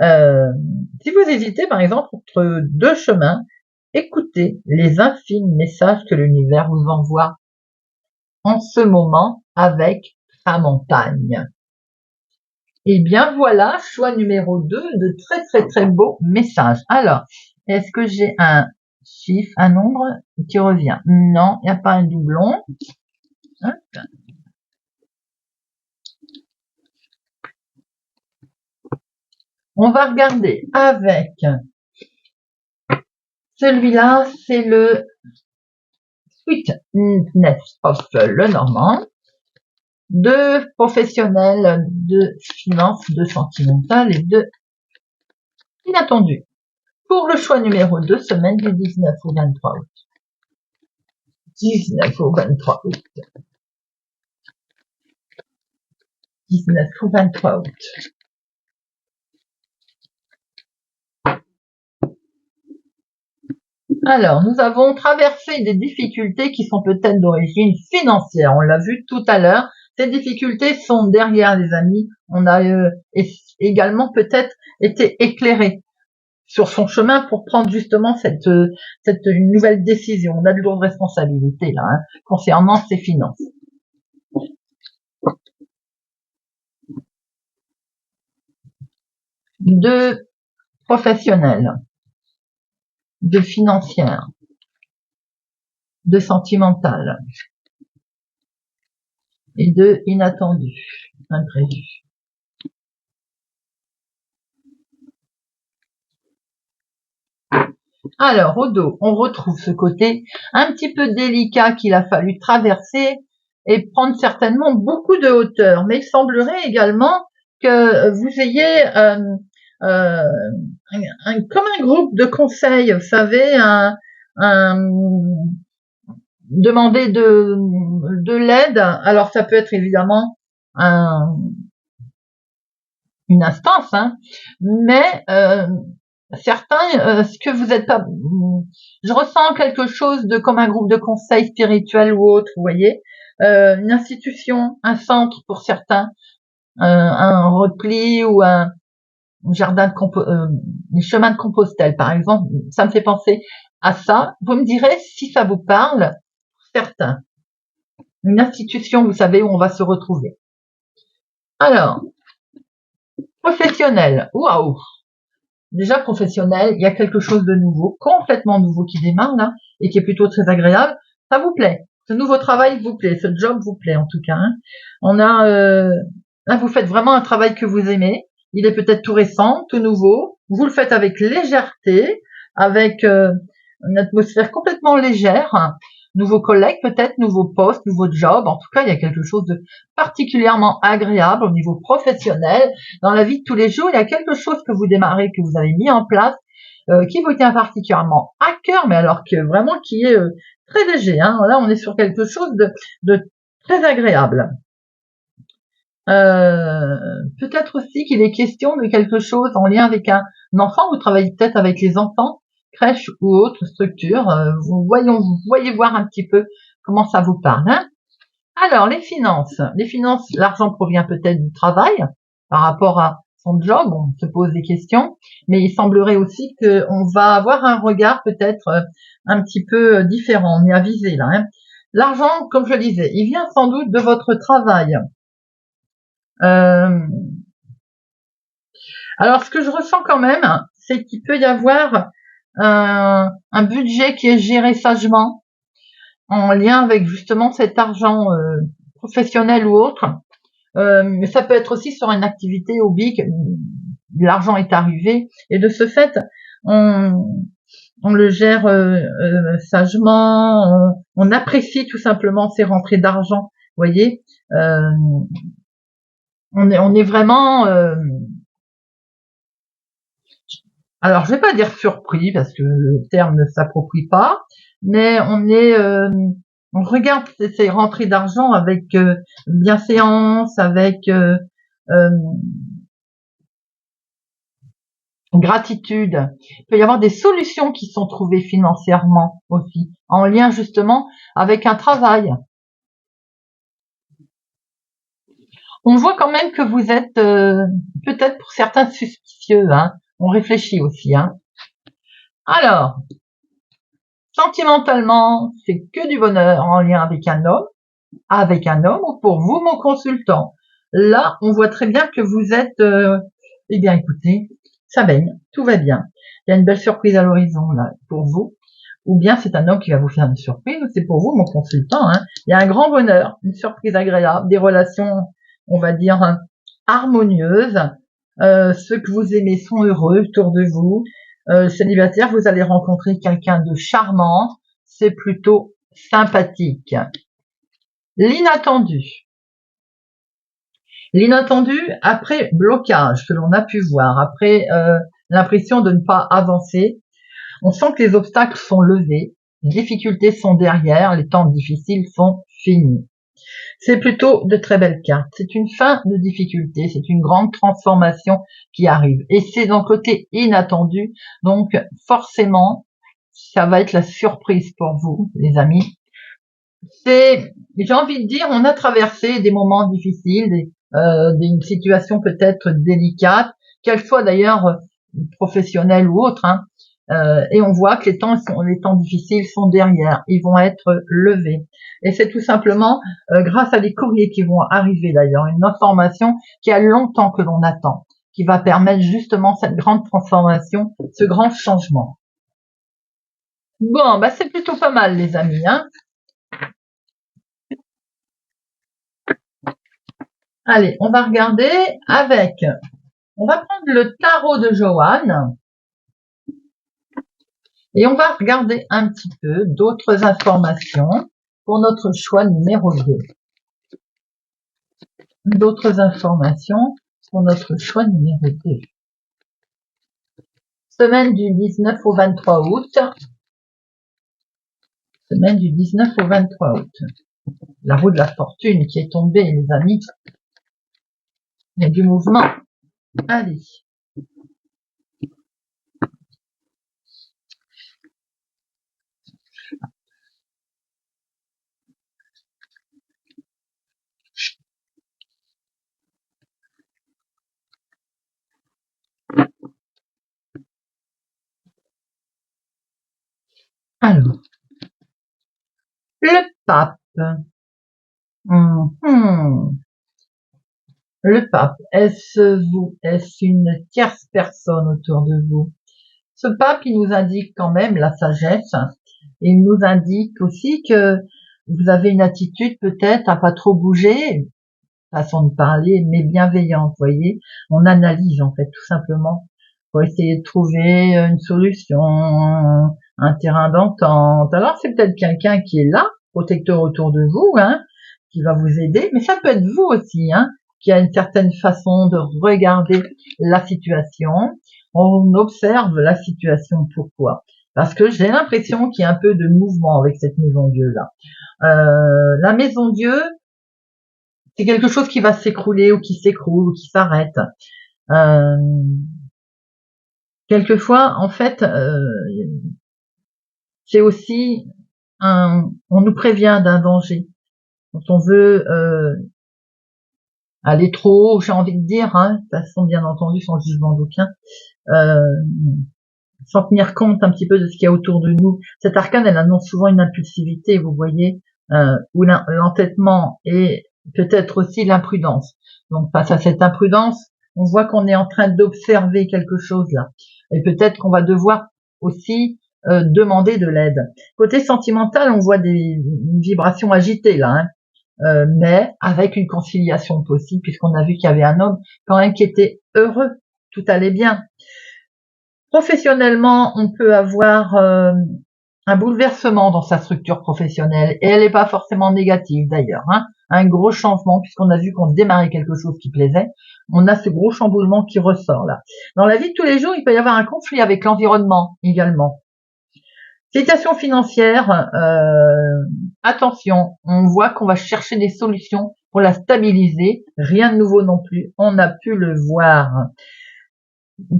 Si vous hésitez par exemple entre deux chemins, écoutez les infimes messages que l'univers vous envoie en ce moment avec sa montagne. Et bien voilà, choix numéro 2 de très très très beaux messages. Alors, est-ce que j'ai un chiffre, un nombre qui revient? Non, il n'y a pas un doublon. Hop. On va regarder avec celui-là, c'est le Sweetness of Lenormand. De professionnel, de finance, de sentimental et de inattendu. Pour le choix numéro 2, semaine du 19 au 23 août. 19 au 23 août. 19 ou 23 août. Alors, nous avons traversé des difficultés qui sont peut-être d'origine financière. On l'a vu tout à l'heure. Ces difficultés sont derrière, les amis. On a également peut-être été éclairé sur son chemin pour prendre justement cette nouvelle décision. On a de lourdes responsabilités là, concernant ses finances. De professionnels, de financière, de sentimentale et de inattendu, imprévu. Alors, au dos, on retrouve ce côté un petit peu délicat qu'il a fallu traverser et prendre certainement beaucoup de hauteur. Mais il semblerait également que vous ayez comme un groupe de conseil, vous savez, demander de l'aide. Alors, ça peut être évidemment une instance, mais certains, ce que vous êtes pas, je ressens quelque chose de comme un groupe de conseil spirituel ou autre, vous voyez, une institution, un centre pour certains, un repli ou un jardin de chemin de Compostelle par exemple, ça me fait penser à ça. Vous me direz si ça vous parle, certains. Une institution, vous savez, où on va se retrouver. Alors, professionnel, waouh. Déjà professionnel, il y a quelque chose de nouveau, complètement nouveau qui démarre là, et qui est plutôt très agréable. Ça vous plaît, ce nouveau travail vous plaît, ce job vous plaît en tout cas. On a, là vous faites vraiment un travail que vous aimez. Il est peut-être tout récent, tout nouveau. Vous le faites avec légèreté, avec une atmosphère complètement légère. Nouveaux collègues peut-être, nouveaux postes, nouveaux jobs. En tout cas, il y a quelque chose de particulièrement agréable au niveau professionnel. Dans la vie de tous les jours, il y a quelque chose que vous démarrez, que vous avez mis en place, qui vous tient particulièrement à cœur, mais alors que vraiment qui est très léger. Là, on est sur quelque chose de très agréable. Peut-être aussi qu'il est question de quelque chose en lien avec un enfant. Vous travaillez peut-être avec les enfants, crèche ou autre structure. Vous voyez voir un petit peu comment ça vous parle. Alors, les finances, l'argent provient peut-être du travail par rapport à son job, on se pose des questions, mais il semblerait aussi qu'on va avoir un regard peut-être un petit peu différent, on est avisé là. L'argent, comme je le disais, il vient sans doute de votre travail. Alors, ce que je ressens quand même, c'est qu'il peut y avoir un budget qui est géré sagement, en lien avec justement cet argent professionnel ou autre. Mais ça peut être aussi sur une activité hobby, l'argent est arrivé, et de ce fait, on le gère sagement, on apprécie tout simplement ces rentrées d'argent, vous voyez. On est vraiment... alors, je vais pas dire surpris, parce que le terme ne s'approprie pas, mais on regarde ces rentrées d'argent avec bienséance, avec gratitude. Il peut y avoir des solutions qui sont trouvées financièrement aussi, en lien justement avec un travail. On voit quand même que vous êtes peut-être pour certains suspicieux. On réfléchit aussi. Alors, sentimentalement, c'est que du bonheur en lien avec un homme, ou pour vous, mon consultant. Là, on voit très bien que vous êtes, eh bien, écoutez, ça baigne, tout va bien. Il y a une belle surprise à l'horizon, là, pour vous. Ou bien c'est un homme qui va vous faire une surprise, ou c'est pour vous, mon consultant. Il y a un grand bonheur, une surprise agréable, des relations, on va dire, harmonieuses. Ceux que vous aimez sont heureux autour de vous. Célibataire, vous allez rencontrer quelqu'un de charmant. C'est plutôt sympathique. L'inattendu. L'inattendu après blocage que l'on a pu voir, après l'impression de ne pas avancer. On sent que les obstacles sont levés, les difficultés sont derrière, les temps difficiles sont finis. C'est plutôt de très belles cartes. C'est une fin de difficulté, c'est une grande transformation qui arrive. Et c'est dans le côté inattendu, donc forcément, ça va être la surprise pour vous, les amis. J'ai envie de dire, on a traversé des moments difficiles, des situations peut-être délicates, qu'elles soient d'ailleurs professionnelles ou autres, hein. Et on voit que les temps difficiles sont derrière, ils vont être levés. Et c'est tout simplement grâce à des courriers qui vont arriver d'ailleurs, une information qui a longtemps que l'on attend, qui va permettre justement cette grande transformation, ce grand changement. Bon, bah c'est plutôt pas mal les amis, hein. Allez, on va regarder on va prendre le tarot de Joanne et on va regarder un petit peu d'autres informations pour notre choix numéro 2. D'autres informations pour notre choix numéro 2. Semaine du 19 au 23 août. Semaine du 19 au 23 août. La roue de la fortune qui est tombée, les amis. Il y a du mouvement. Allez. Alors. Le pape. Le pape, est-ce vous? Est-ce une tierce personne autour de vous? Ce pape, il nous indique quand même la sagesse. Il nous indique aussi que vous avez une attitude peut-être à pas trop bouger, façon de parler, mais bienveillante, vous voyez. On analyse en fait tout simplement pour essayer de trouver une solution, un terrain d'entente. Alors c'est peut-être quelqu'un qui est là, protecteur autour de vous, hein, qui va vous aider, mais ça peut être vous aussi, hein, qui a une certaine façon de regarder la situation. On observe la situation. Pourquoi? Parce que j'ai l'impression qu'il y a un peu de mouvement avec cette maison Dieu là. La maison Dieu, c'est quelque chose qui va s'écrouler ou qui s'écroule ou qui s'arrête. Quelquefois, en fait, c'est aussi on nous prévient d'un danger. Quand on veut aller trop haut, j'ai envie de dire, hein, de façon bien entendu sans jugement d'aucun, sans tenir compte un petit peu de ce qu'il y a autour de nous. Cette arcane, elle annonce souvent une impulsivité, vous voyez, ou l'entêtement et peut-être aussi l'imprudence. Donc face à cette imprudence, on voit qu'on est en train d'observer quelque chose là. Et peut-être qu'on va devoir aussi demander de l'aide. Côté sentimental, on voit une vibration agitée là, hein, mais avec une conciliation possible, puisqu'on a vu qu'il y avait un homme quand même qui était heureux, tout allait bien. Professionnellement, on peut avoir un bouleversement dans sa structure professionnelle, et elle n'est pas forcément négative d'ailleurs, hein. Un gros changement, puisqu'on a vu qu'on démarrait quelque chose qui plaisait, on a ce gros chamboulement qui ressort là. Dans la vie de tous les jours, il peut y avoir un conflit avec l'environnement également. Situation financière, attention, on voit qu'on va chercher des solutions pour la stabiliser, rien de nouveau non plus, on a pu le voir.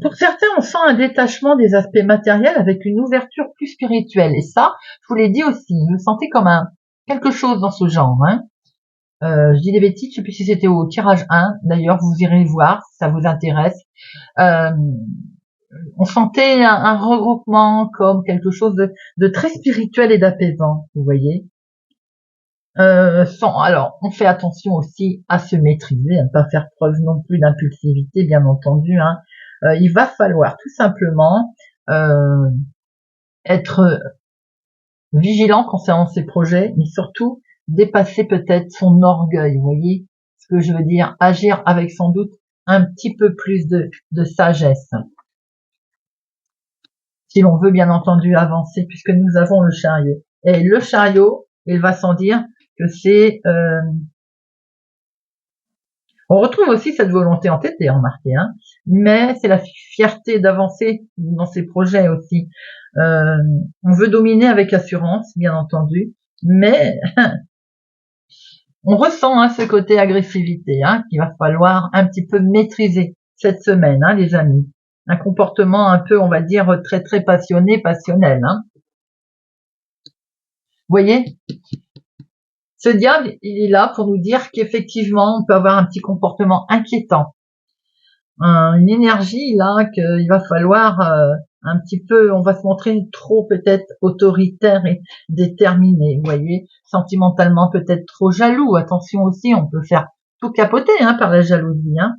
Pour certains, on sent un détachement des aspects matériels avec une ouverture plus spirituelle. Et ça, je vous l'ai dit aussi, vous le sentez comme quelque chose dans ce genre, hein. Je dis des bêtises, je sais plus si c'était au tirage 1. D'ailleurs, vous irez voir si ça vous intéresse. On sentait un regroupement comme quelque chose de très spirituel et d'apaisant, vous voyez. Alors, on fait attention aussi à se maîtriser, à ne pas faire preuve non plus d'impulsivité, bien entendu, hein. Il va falloir tout simplement être vigilant concernant ses projets, mais surtout dépasser peut-être son orgueil, vous voyez ce que je veux dire, agir avec sans doute un petit peu plus de sagesse. Si l'on veut bien entendu avancer, puisque nous avons le chariot. Et le chariot, il va sans dire que c'est... On retrouve aussi cette volonté entêtée, remarquez, hein, mais c'est la fierté d'avancer dans ses projets aussi. On veut dominer avec assurance, bien entendu, mais On ressent hein, ce côté agressivité hein, qu'il va falloir un petit peu maîtriser cette semaine, hein, les amis. Un comportement un peu, on va dire, très passionné, passionnel. Hein. Vous voyez, ce diable, il est là pour nous dire qu'effectivement, on peut avoir un petit comportement inquiétant. Une énergie là qu'il va falloir un petit peu, on va se montrer trop peut-être autoritaire et déterminé, vous voyez, sentimentalement peut-être trop jaloux. Attention aussi, on peut faire tout capoter hein, par la jalousie. Hein.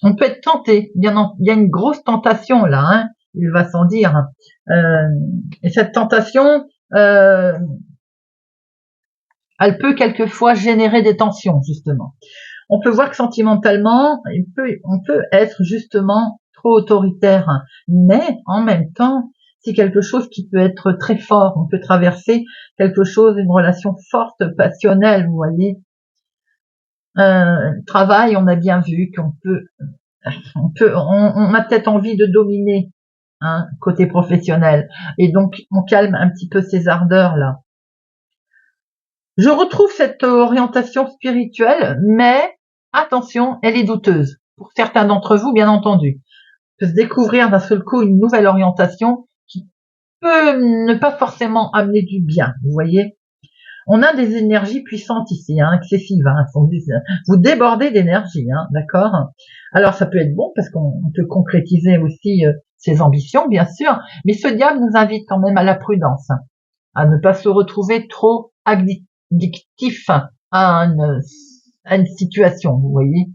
On peut être tenté, il y a une grosse tentation là, hein, il va sans dire. Et cette tentation, elle peut quelquefois générer des tensions justement. On peut voir que sentimentalement, on peut être justement trop autoritaire, mais en même temps, c'est quelque chose qui peut être très fort. On peut traverser quelque chose, une relation forte, passionnelle, vous voyez. Travail, on a bien vu qu'on on a peut-être envie de dominer, hein, côté professionnel, et donc on calme un petit peu ces ardeurs là. Je retrouve cette orientation spirituelle, mais attention, elle est douteuse. Pour certains d'entre vous, bien entendu. On peut se découvrir d'un seul coup une nouvelle orientation qui peut ne pas forcément amener du bien, vous voyez. On a des énergies puissantes ici, hein, excessives. Hein, vous débordez d'énergie, hein, d'accord. Alors ça peut être bon parce qu'on peut concrétiser aussi ses ambitions, bien sûr, mais ce diable nous invite quand même à la prudence, hein, à ne pas se retrouver trop addictif à une situation, vous voyez,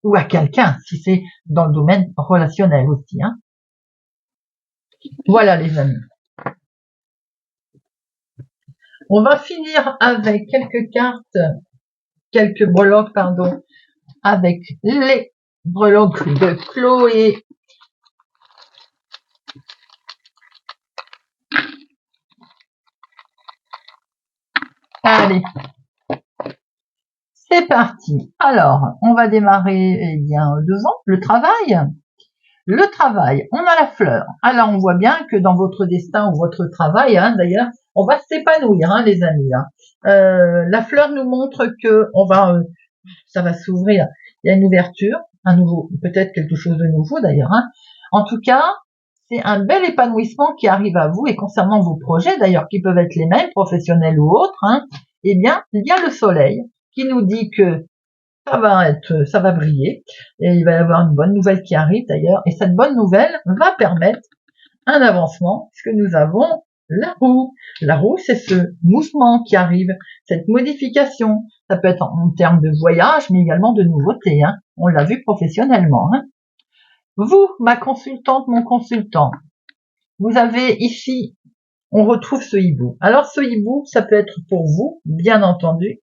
ou à quelqu'un, si c'est dans le domaine relationnel aussi. Hein. Voilà les amis. On va finir avec quelques cartes, quelques breloques, pardon, avec les breloques de Chloé. Allez, c'est parti. Alors, on va démarrer eh bien devant le travail. Le travail, on a la fleur. Alors, on voit bien que dans votre destin ou votre travail, hein, d'ailleurs, on va s'épanouir, hein, les amis. Hein. La fleur nous montre que ça va s'ouvrir. Il y a une ouverture, un nouveau, peut-être quelque chose de nouveau d'ailleurs. Hein. En tout cas, c'est un bel épanouissement qui arrive à vous et concernant vos projets d'ailleurs, qui peuvent être les mêmes, professionnels ou autres. Hein, eh bien, il y a le soleil qui nous dit que ça va briller et il va y avoir une bonne nouvelle qui arrive d'ailleurs. Et cette bonne nouvelle va permettre un avancement puisque nous avons la roue. La roue, c'est ce mouvement qui arrive, cette modification. Ça peut être en termes de voyage, mais également de nouveautés. Hein. On l'a vu professionnellement. Hein. Vous, ma consultante, mon consultant, vous avez ici, on retrouve ce hibou. Alors ce hibou, ça peut être pour vous, bien entendu,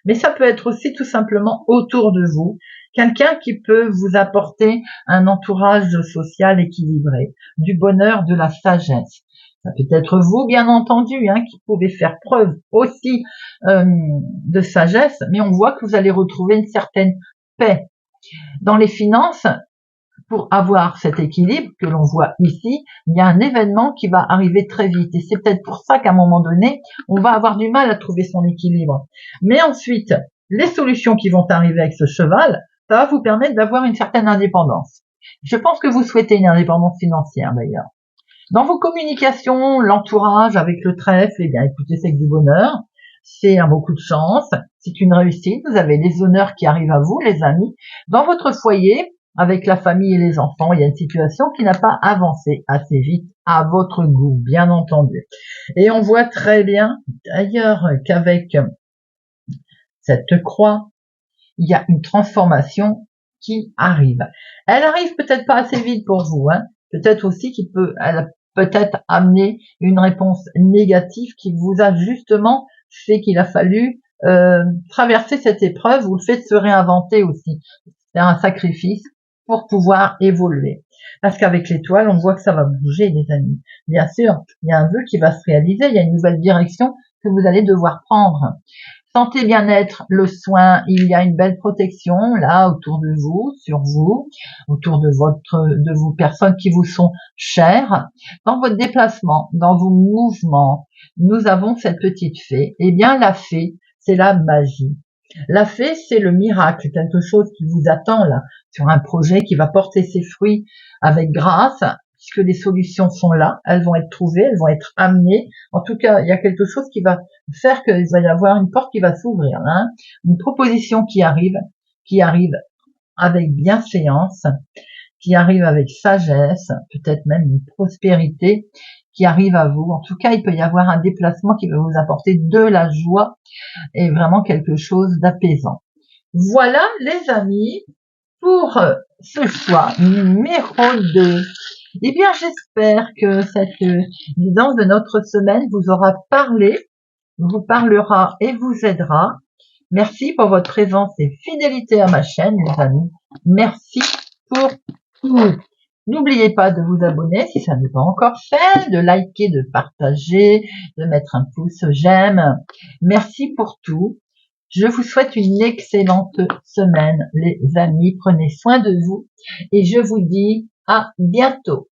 mais ça peut être aussi tout simplement autour de vous, quelqu'un qui peut vous apporter un entourage social équilibré, du bonheur, de la sagesse. Ça peut être vous, bien entendu, hein, qui pouvez faire preuve aussi de sagesse, mais on voit que vous allez retrouver une certaine paix. Dans les finances, pour avoir cet équilibre que l'on voit ici, il y a un événement qui va arriver très vite. Et c'est peut-être pour ça qu'à un moment donné, on va avoir du mal à trouver son équilibre. Mais ensuite, les solutions qui vont arriver avec ce cheval, ça va vous permettre d'avoir une certaine indépendance. Je pense que vous souhaitez une indépendance financière d'ailleurs. Dans vos communications, l'entourage avec le trèfle, eh bien écoutez, c'est que du bonheur. C'est un beaucoup de chance. C'est une réussite. Vous avez des honneurs qui arrivent à vous, les amis. Dans votre foyer, avec la famille et les enfants, il y a une situation qui n'a pas avancé assez vite à votre goût, bien entendu. Et on voit très bien, d'ailleurs, qu'avec cette croix, il y a une transformation qui arrive. Elle arrive peut-être pas assez vite pour vous, hein. Peut-être aussi elle a peut-être amené une réponse négative qui vous a justement fait qu'il a fallu traverser cette épreuve ou le fait de se réinventer aussi. C'est un sacrifice pour pouvoir évoluer. Parce qu'avec l'étoile, on voit que ça va bouger, les amis. Bien sûr, il y a un vœu qui va se réaliser, il y a une nouvelle direction que vous allez devoir prendre. Santé, bien-être, le soin, il y a une belle protection là autour de vous, sur vous, autour de vos personnes qui vous sont chères. Dans votre déplacement, dans vos mouvements, nous avons cette petite fée. Eh bien, la fée, c'est la magie. La fée, c'est le miracle, quelque chose qui vous attend là, sur un projet qui va porter ses fruits avec grâce, puisque les solutions sont là, elles vont être trouvées, elles vont être amenées. En tout cas, il y a quelque chose qui va faire qu'il va y avoir une porte qui va s'ouvrir, hein, une proposition qui arrive avec bienséance, qui arrive avec sagesse, peut-être même une prospérité qui arrive à vous. En tout cas, il peut y avoir un déplacement qui va vous apporter de la joie et vraiment quelque chose d'apaisant. Voilà les amis pour ce soir numéro 2. Eh bien, j'espère que cette guidance de notre semaine vous aura parlé, vous parlera et vous aidera. Merci pour votre présence et fidélité à ma chaîne, les amis. Merci pour tout. N'oubliez pas de vous abonner si ça n'est pas encore fait, de liker, de partager, de mettre un pouce j'aime. Merci pour tout. Je vous souhaite une excellente semaine, les amis. Prenez soin de vous et je vous dis à bientôt.